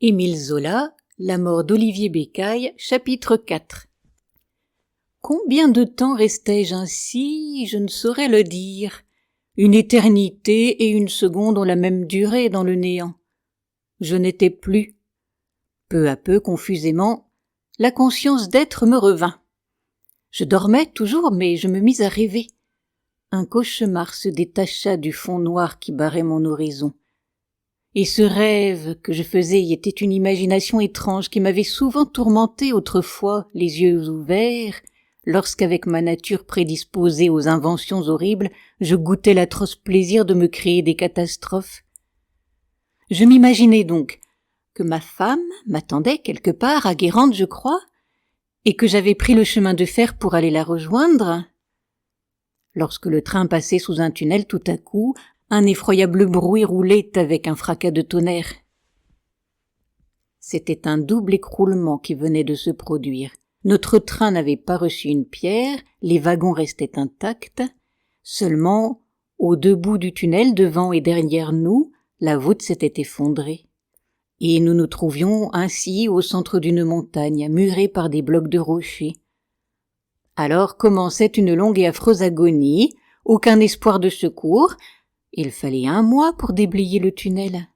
Émile Zola, La mort d'Olivier Bécaille, chapitre 4. Combien de temps restai-je ainsi, je ne saurais le dire. Une éternité et une seconde ont la même durée dans le néant. Je n'étais plus. Peu à peu, confusément, la conscience d'être me revint. Je dormais toujours, mais je me mis à rêver. Un cauchemar se détacha du fond noir qui barrait mon horizon. Et ce rêve que je faisais était une imagination étrange qui m'avait souvent tourmenté autrefois, les yeux ouverts, lorsqu'avec ma nature prédisposée aux inventions horribles, je goûtais l'atroce plaisir de me créer des catastrophes. Je m'imaginais donc que ma femme m'attendait quelque part, à Guérande je crois, et que j'avais pris le chemin de fer pour aller la rejoindre. Lorsque le train passait sous un tunnel, tout à coup, un effroyable bruit roulait avec un fracas de tonnerre. C'était un double écroulement qui venait de se produire. Notre train n'avait pas reçu une pierre, les wagons restaient intacts. Seulement, aux deux bouts du tunnel, devant et derrière nous, la voûte s'était effondrée. Et nous nous trouvions ainsi au centre d'une montagne, murée par des blocs de rochers. Alors commençait une longue et affreuse agonie, aucun espoir de secours. Il fallait 1 mois pour déblayer le tunnel.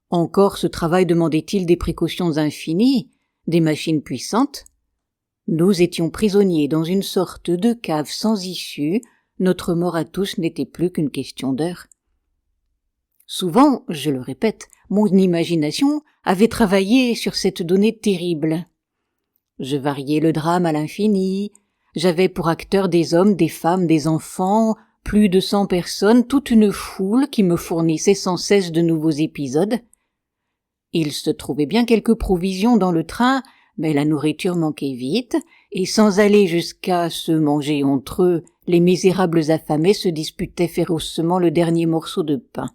Encore ce travail demandait-il des précautions infinies, des machines puissantes. Nous étions prisonniers dans une sorte de cave sans issue, notre mort à tous n'était plus qu'une question d'heure. Souvent, je le répète, mon imagination avait travaillé sur cette donnée terrible. Je variais le drame à l'infini, j'avais pour acteurs des hommes, des femmes, des enfants, plus de 100 personnes, toute une foule qui me fournissait sans cesse de nouveaux épisodes. Il se trouvait bien quelques provisions dans le train, mais la nourriture manquait vite, et sans aller jusqu'à se manger entre eux, les misérables affamés se disputaient férocement le dernier morceau de pain.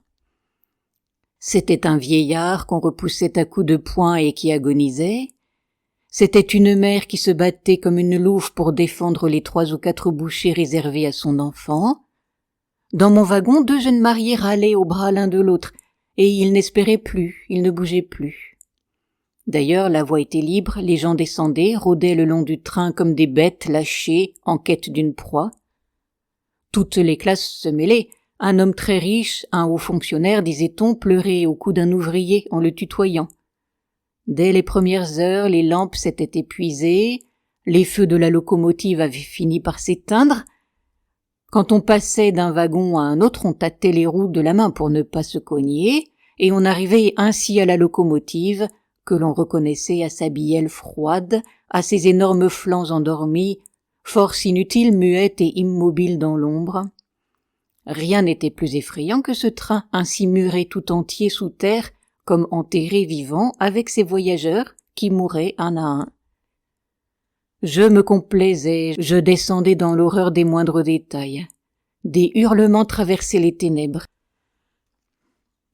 C'était un vieillard qu'on repoussait à coups de poing et qui agonisait. C'était une mère qui se battait comme une louve pour défendre les 3 ou 4 bouchées réservées à son enfant. Dans mon wagon, 2 jeunes mariés râlaient au bras l'un de l'autre, et ils n'espéraient plus, ils ne bougeaient plus. D'ailleurs, la voie était libre, les gens descendaient, rôdaient le long du train comme des bêtes lâchées en quête d'une proie. Toutes les classes se mêlaient. Un homme très riche, un haut fonctionnaire, disait-on, pleurait au cou d'un ouvrier en le tutoyant. Dès les premières heures, les lampes s'étaient épuisées, les feux de la locomotive avaient fini par s'éteindre. Quand on passait d'un wagon à un autre, on tâtait les roues de la main pour ne pas se cogner, et on arrivait ainsi à la locomotive, que l'on reconnaissait à sa bielle froide, à ses énormes flancs endormis, force inutile, muette et immobile dans l'ombre. Rien n'était plus effrayant que ce train, ainsi muré tout entier sous terre, comme enterré vivant, avec ses voyageurs qui mouraient un à un. Je me complaisais, je descendais dans l'horreur des moindres détails. Des hurlements traversaient les ténèbres.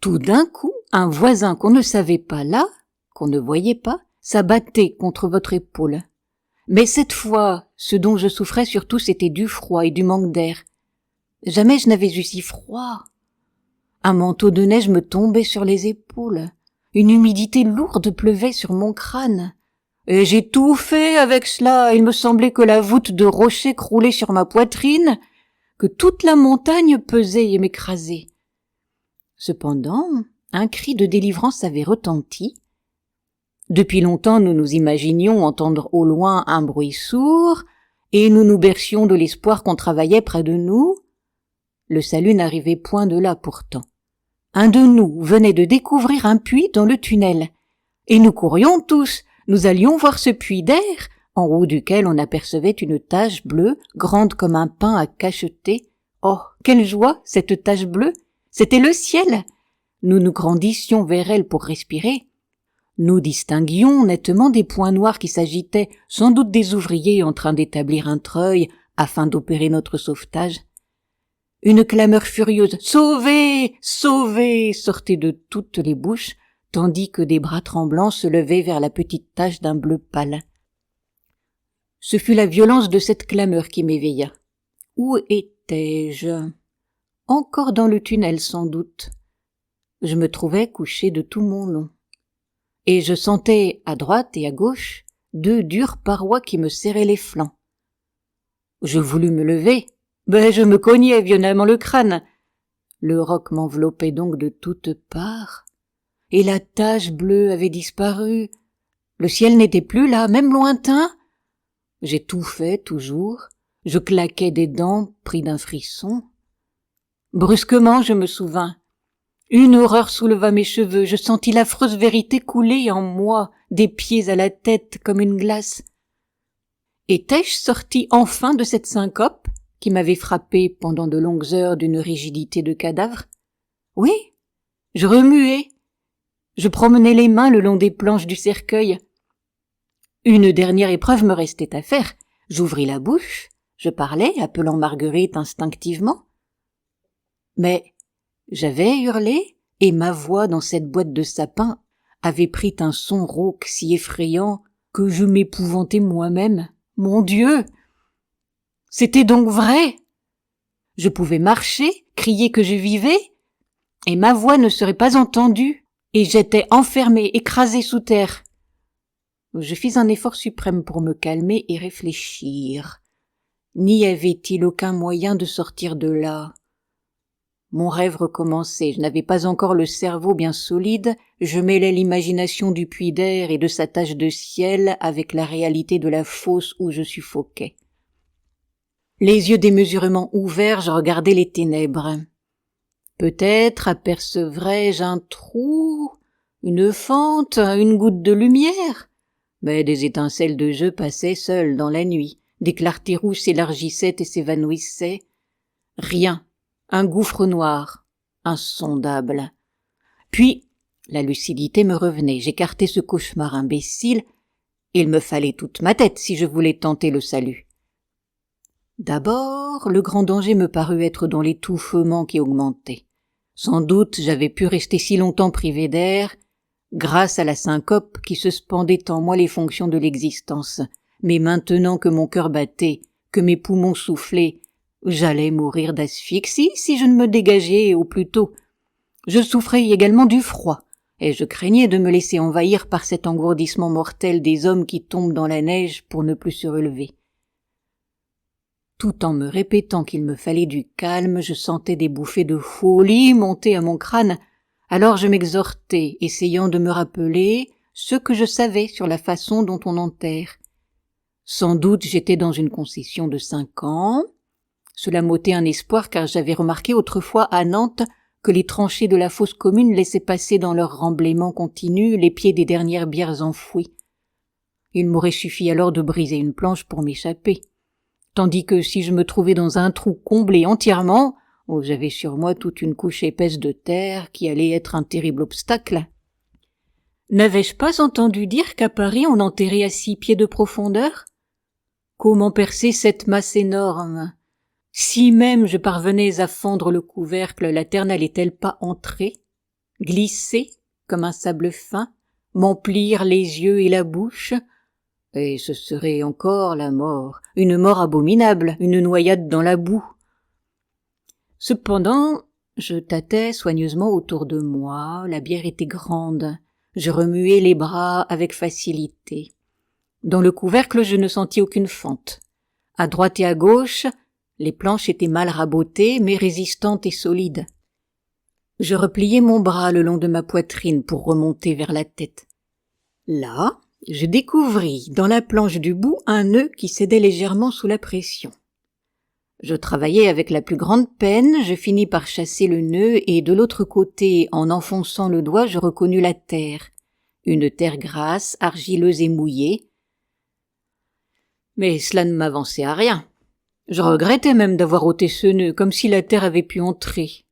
Tout d'un coup, un voisin qu'on ne savait pas là, qu'on ne voyait pas, s'abattait contre votre épaule. Mais cette fois, ce dont je souffrais surtout, c'était du froid et du manque d'air. Jamais je n'avais eu si froid. Un manteau de neige me tombait sur les épaules. Une humidité lourde pleuvait sur mon crâne. Et j'étouffais avec cela. Il me semblait que la voûte de rochers croulait sur ma poitrine, que toute la montagne pesait et m'écrasait. Cependant, un cri de délivrance avait retenti. Depuis longtemps, nous nous imaginions entendre au loin un bruit sourd, et nous nous bercions de l'espoir qu'on travaillait près de nous. Le salut n'arrivait point de là pourtant. Un de nous venait de découvrir un puits dans le tunnel, et nous courions tous, nous allions voir ce puits d'air, en haut duquel on apercevait une tache bleue, grande comme un pain à cacheter. Oh, quelle joie, cette tache bleue! C'était le ciel! Nous nous grandissions vers elle pour respirer. Nous distinguions nettement des points noirs qui s'agitaient, sans doute des ouvriers en train d'établir un treuil afin d'opérer notre sauvetage. Une clameur furieuse « Sauvez! Sauvez !» sortait de toutes les bouches, tandis que des bras tremblants se levaient vers la petite tache d'un bleu pâle. Ce fut la violence de cette clameur qui m'éveilla. Où étais-je? Encore dans le tunnel sans doute. Je me trouvais couché de tout mon long. et je sentais à droite et à gauche 2 dures parois qui me serraient les flancs. Je voulus me lever, mais je me cognais violemment le crâne. Le roc m'enveloppait donc de toutes parts, et la tache bleue avait disparu. Le ciel n'était plus là, même lointain. J'étouffais toujours, je claquais des dents, pris d'un frisson. Brusquement, je me souvins. Une horreur souleva mes cheveux, je sentis l'affreuse vérité couler en moi, des pieds à la tête comme une glace. Étais-je sorti enfin de cette syncope qui m'avait frappé pendant de longues heures d'une rigidité de cadavre? Oui, je remuais. Je promenais les mains le long des planches du cercueil. Une dernière épreuve me restait à faire. J'ouvris la bouche, je parlais, appelant Marguerite instinctivement. Mais j'avais hurlé, et ma voix dans cette boîte de sapin avait pris un son rauque si effrayant que je m'épouvantais moi-même. Mon Dieu! C'était donc vrai! Je pouvais marcher, crier que je vivais, et ma voix ne serait pas entendue, et j'étais enfermé, écrasé sous terre. Je fis un effort suprême pour me calmer et réfléchir. N'y avait-il aucun moyen de sortir de là? Mon rêve recommençait, je n'avais pas encore le cerveau bien solide, je mêlais l'imagination du puits d'air et de sa tache de ciel avec la réalité de la fosse où je suffoquais. Les yeux démesurément ouverts, je regardais les ténèbres. Peut-être apercevrais-je un trou, une fente, une goutte de lumière, mais des étincelles de jeu passaient seules dans la nuit, des clartés rouges s'élargissaient et s'évanouissaient. Rien. Un gouffre noir, insondable. Puis, la lucidité me revenait, j'écartai ce cauchemar imbécile, il me fallait toute ma tête si je voulais tenter le salut. D'abord, le grand danger me parut être dans l'étouffement qui augmentait. Sans doute j'avais pu rester si longtemps privé d'air, grâce à la syncope qui suspendait en moi les fonctions de l'existence. Mais maintenant que mon cœur battait, que mes poumons soufflaient, j'allais mourir d'asphyxie si je ne me dégageais au plus tôt. Je souffrais également du froid, et je craignais de me laisser envahir par cet engourdissement mortel des hommes qui tombent dans la neige pour ne plus se relever. Tout en me répétant qu'il me fallait du calme, je sentais des bouffées de folie monter à mon crâne. Alors je m'exhortais, essayant de me rappeler ce que je savais sur la façon dont on enterre. Sans doute j'étais dans une concession de 5 ans. Cela m'ôtait un espoir car j'avais remarqué autrefois à Nantes que les tranchées de la fosse commune laissaient passer dans leur remblaiement continu les pieds des dernières bières enfouies. Il m'aurait suffi alors de briser une planche pour m'échapper. Tandis que si je me trouvais dans un trou comblé entièrement, j'avais sur moi toute une couche épaisse de terre qui allait être un terrible obstacle. N'avais-je pas entendu dire qu'à Paris on enterrait à 6 pieds de profondeur? Comment percer cette masse énorme? Si même je parvenais à fendre le couvercle, la terre n'allait-elle pas entrer, glisser comme un sable fin, m'emplir les yeux et la bouche? Et ce serait encore la mort, une mort abominable, une noyade dans la boue. Cependant, je tâtais soigneusement autour de moi, la bière était grande, je remuais les bras avec facilité. Dans le couvercle, je ne sentis aucune fente. À droite et à gauche, les planches étaient mal rabotées, mais résistantes et solides. Je repliai mon bras le long de ma poitrine pour remonter vers la tête. Là, je découvris dans la planche du bout un nœud qui cédait légèrement sous la pression. Je travaillai avec la plus grande peine, je finis par chasser le nœud et de l'autre côté, en enfonçant le doigt, je reconnus la terre. Une terre grasse, argileuse et mouillée. Mais cela ne m'avançait à rien. Je regrettais même d'avoir ôté ce nœud, comme si la terre avait pu entrer.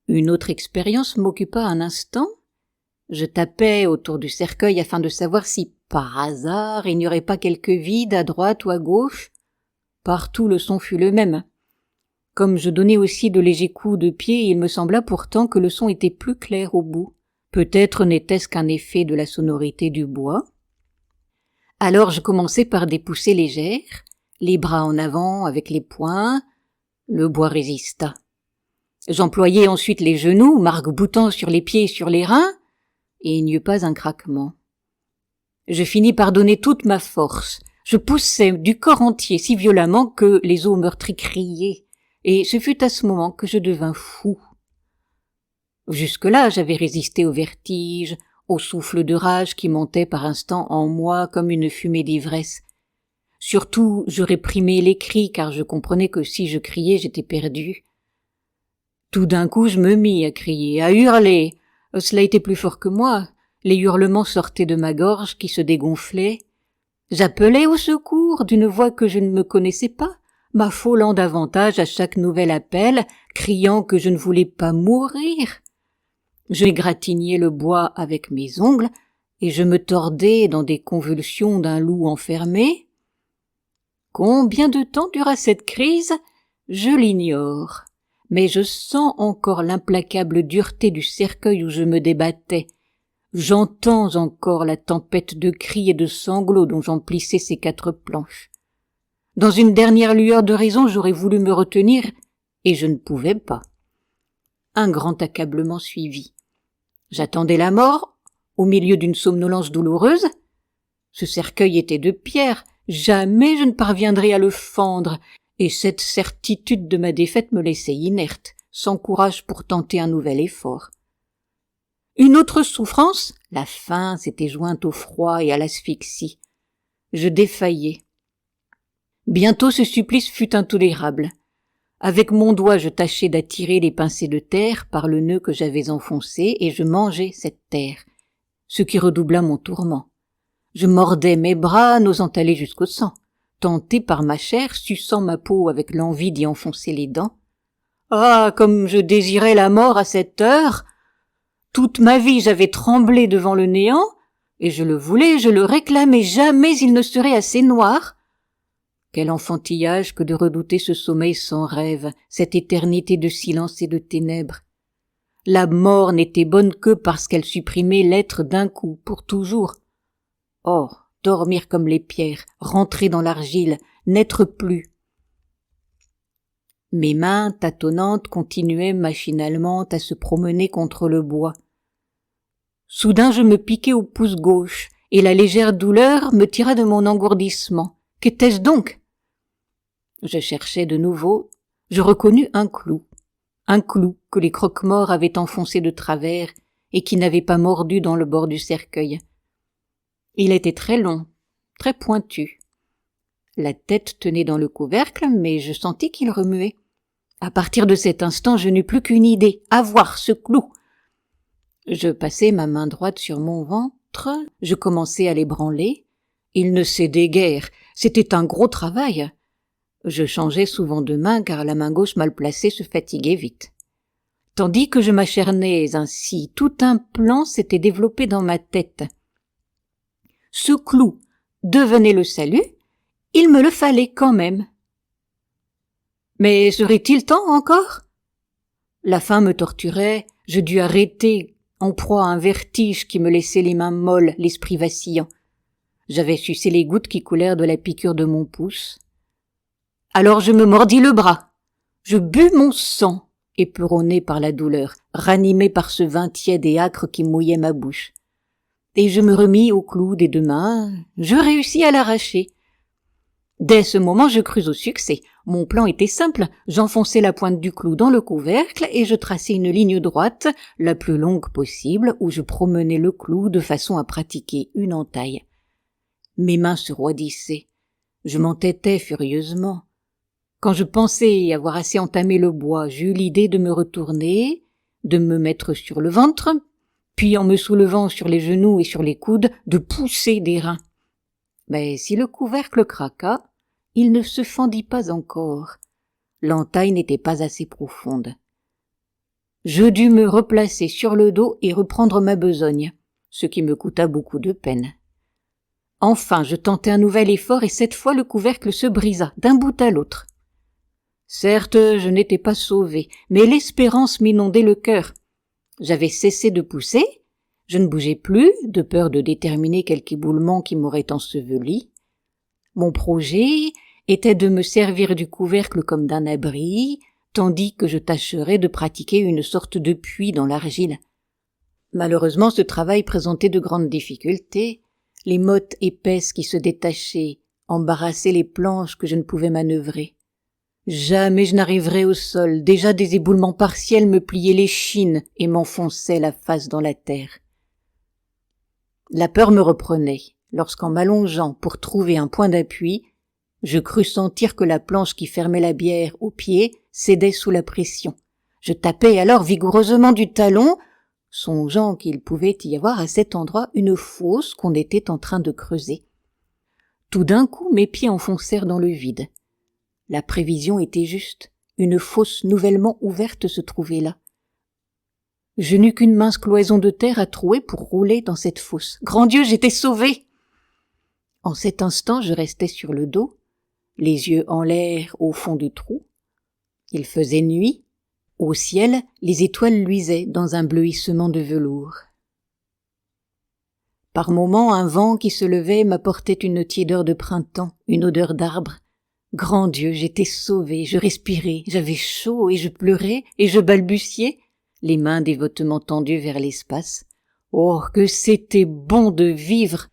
Une autre expérience m'occupa un instant. Je tapais autour du cercueil afin de savoir si, par hasard, il n'y aurait pas quelque vide à droite ou à gauche. Partout le son fut le même. Comme je donnais aussi de légers coups de pied, il me sembla pourtant que le son était plus clair au bout. Peut-être n'était-ce qu'un effet de la sonorité du bois. Alors je commençai par des poussées légères, les bras en avant avec les poings. Le bois résista. J'employai ensuite les genoux, m'arc-boutant sur les pieds et sur les reins. et il n'y eut pas un craquement. Je finis par donner toute ma force. Je poussai du corps entier si violemment que les os meurtris criaient, et ce fut à ce moment que je devins fou. Jusque-là, j'avais résisté au vertige, au souffle de rage qui montait par instants en moi comme une fumée d'ivresse. Surtout, je réprimais les cris, car je comprenais que si je criais, j'étais perdu. Tout d'un coup, je me mis à crier, à hurler. Cela était plus fort que moi. Les hurlements sortaient de ma gorge qui se dégonflait. J'appelais au secours d'une voix que je ne me connaissais pas, m'affolant davantage à chaque nouvel appel, criant que je ne voulais pas mourir. Je égratignais le bois avec mes ongles, et je me tordais dans des convulsions d'un loup enfermé. Combien de temps dura cette crise? Je l'ignore, mais je sens encore l'implacable dureté du cercueil où je me débattais. J'entends encore la tempête de cris et de sanglots dont j'emplissais ces 4 planches. Dans une dernière lueur de raison, j'aurais voulu me retenir, et je ne pouvais pas. Un grand accablement suivit. J'attendais la mort, au milieu d'une somnolence douloureuse. Ce cercueil était de pierre, jamais je ne parviendrais à le fendre, et cette certitude de ma défaite me laissait inerte, sans courage pour tenter un nouvel effort. Une autre souffrance, la faim, s'était jointe au froid et à l'asphyxie. Je défaillais. Bientôt ce supplice fut intolérable. Avec mon doigt, je tâchais d'attirer les pincées de terre par le nœud que j'avais enfoncé, et je mangeais cette terre, ce qui redoubla mon tourment. Je mordais mes bras, n'osant aller jusqu'au sang, tenté par ma chair, suçant ma peau avec l'envie d'y enfoncer les dents. Ah, comme je désirais la mort à cette heure! Toute ma vie j'avais tremblé devant le néant, et je le voulais, je le réclamais, jamais il ne serait assez noir. Quel enfantillage que de redouter ce sommeil sans rêve, cette éternité de silence et de ténèbres. La mort n'était bonne que parce qu'elle supprimait l'être d'un coup, pour toujours. Oh, dormir comme les pierres, rentrer dans l'argile, n'être plus. Mes mains tâtonnantes continuaient machinalement à se promener contre le bois. Soudain je me piquai au pouce gauche, et la légère douleur me tira de mon engourdissement. Qu'était-ce donc? Je cherchai de nouveau, je reconnus un clou que les croque-morts avaient enfoncé de travers et qui n'avait pas mordu dans le bord du cercueil. Il était très long, très pointu. La tête tenait dans le couvercle, mais je sentis qu'il remuait. À partir de cet instant, je n'eus plus qu'une idée, avoir ce clou. Je passai ma main droite sur mon ventre, je commençai à l'ébranler. Il ne cédait guère, c'était un gros travail. Je changeais souvent de main car la main gauche mal placée se fatiguait vite. Tandis que je m'acharnais ainsi, tout un plan s'était développé dans ma tête. Ce clou devenait le salut, il me le fallait quand même. Mais serait-il temps encore? La faim me torturait, je dus arrêter, en proie à un vertige qui me laissait les mains molles, l'esprit vacillant. J'avais sucé les gouttes qui coulèrent de la piqûre de mon pouce. Alors je me mordis le bras. Je bus mon sang, éperonné par la douleur, ranimé par ce vin tiède et âcre qui mouillait ma bouche. Et je me remis au clou des 2 mains, je réussis à l'arracher. Dès ce moment, je crus au succès. Mon plan était simple, j'enfonçai la pointe du clou dans le couvercle et je traçai une ligne droite, la plus longue possible, où je promenais le clou de façon à pratiquer une entaille. Mes mains se roidissaient. Je m'entêtais furieusement. Quand je pensais avoir assez entamé le bois, j'eus l'idée de me retourner, de me mettre sur le ventre, puis en me soulevant sur les genoux et sur les coudes, de pousser des reins. Mais si le couvercle craqua, il ne se fendit pas encore. L'entaille n'était pas assez profonde. Je dus me replacer sur le dos et reprendre ma besogne, ce qui me coûta beaucoup de peine. Enfin, je tentai un nouvel effort et cette fois le couvercle se brisa d'un bout à l'autre. Certes, je n'étais pas sauvé, mais l'espérance m'inondait le cœur. J'avais cessé de pousser, je ne bougeais plus, de peur de déterminer quelque éboulement qui m'aurait enseveli. Mon projet était de me servir du couvercle comme d'un abri, tandis que je tâcherais de pratiquer une sorte de puits dans l'argile. Malheureusement, ce travail présentait de grandes difficultés. Les mottes épaisses qui se détachaient embarrassaient les planches que je ne pouvais manœuvrer. Jamais je n'arriverais au sol, déjà des éboulements partiels me pliaient l'échine et m'enfonçaient la face dans la terre. La peur me reprenait, lorsqu'en m'allongeant pour trouver un point d'appui, je crus sentir que la planche qui fermait la bière au pied cédait sous la pression. Je tapais alors vigoureusement du talon, songeant qu'il pouvait y avoir à cet endroit une fosse qu'on était en train de creuser. Tout d'un coup, mes pieds enfoncèrent dans le vide. La prévision était juste. Une fosse nouvellement ouverte se trouvait là. Je n'eus qu'une mince cloison de terre à trouer pour rouler dans cette fosse. Grand Dieu, j'étais sauvé! En cet instant, je restais sur le dos, les yeux en l'air au fond du trou. Il faisait nuit. Au ciel, les étoiles luisaient dans un bleuissement de velours. Par moments, un vent qui se levait m'apportait une tiédeur de printemps, une odeur d'arbre. Grand Dieu, j'étais sauvé, je respirais, j'avais chaud et je pleurais et je balbutiais, les mains dévotement tendues vers l'espace. Oh, que c'était bon de vivre!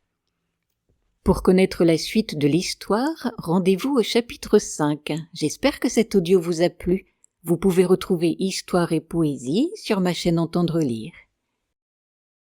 Pour connaître la suite de l'histoire, rendez-vous au chapitre 5. J'espère que cet audio vous a plu. Vous pouvez retrouver Histoire et Poésie sur ma chaîne Entendre lire.